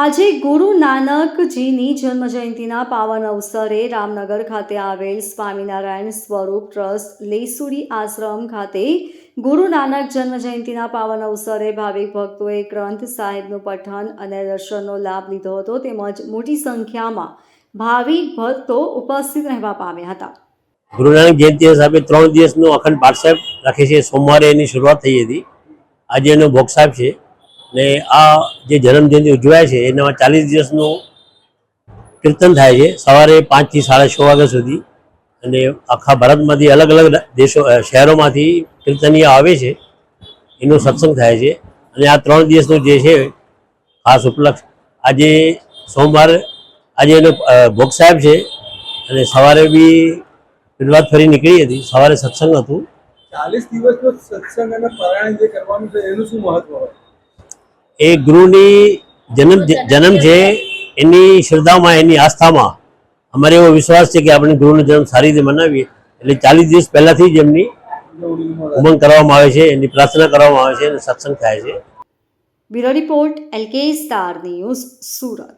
આજે ગુરુ નાનકજીની જન્મજયંતિના પાવન અવસરે રામનગર ખાતે આવેલ સ્વામિનારાયણ સ્વરૂપ ટ્રસ્ટ લેસુડી આશ્રમ ખાતે ગુરુ નાનક જન્મજયંતિના પાવન અવસરે ભાવિક ભક્તોએ ગ્રંથ સાહેબનું પઠન અને દર્શનનો લાભ લીધો હતો તેમજ મોટી સંખ્યામાં ભાવિક ભક્તો ઉપસ્થિત રહેવા પામ્યા હતા। ગુરુ નાનક જયંતિ હિસાબે 3 દિવસનો અખંડ પાઠ સાહેબ રાખે છે। સોમવારે એની શરૂઆત થઈ હતી, આજે એનો ભોગ સાહેબ છે ને આ જે જન્મજયંતિ ઉજવાય છે એનામાં 40 દિવસનું કીર્તન થાય છે સવારે 5 થી 6:30 વાગ્યા સુધી અને આખા ભારતમાંથી અલગ અલગ દેશો શહેરોમાંથી કીર્તનીય આવે છે, એનો સત્સંગ થાય છે અને આ 3 દિવસનું જે છે ખાસ ઉપલક્ષ આજે સોમવાર આજે એનો ભોગ સાહેબ છે અને સવારે બી શરૂઆત ફરી નીકળી હતી, સવારે સત્સંગ હતું। 40 દિવસનો સત્સંગ અને પારાયણ જે કરવાનું છે એનું શું મહત્વ હોય? એ ગુરુની જન્મ છે એની શ્રદ્ધામાં એની આસ્થામાં અમારે એવો વિશ્વાસ છે કે આપણે ગુરુનો જન્મ સારી રીતે મનાવીએ એટલે 40 દિવસ પહેલાથી જ એમની ઉમંગ કરવામાં આવે છે, એની પ્રાર્થના કરવામાં આવે છે અને સત્સંગ થાય છે। Bureau report LK star news, Surat.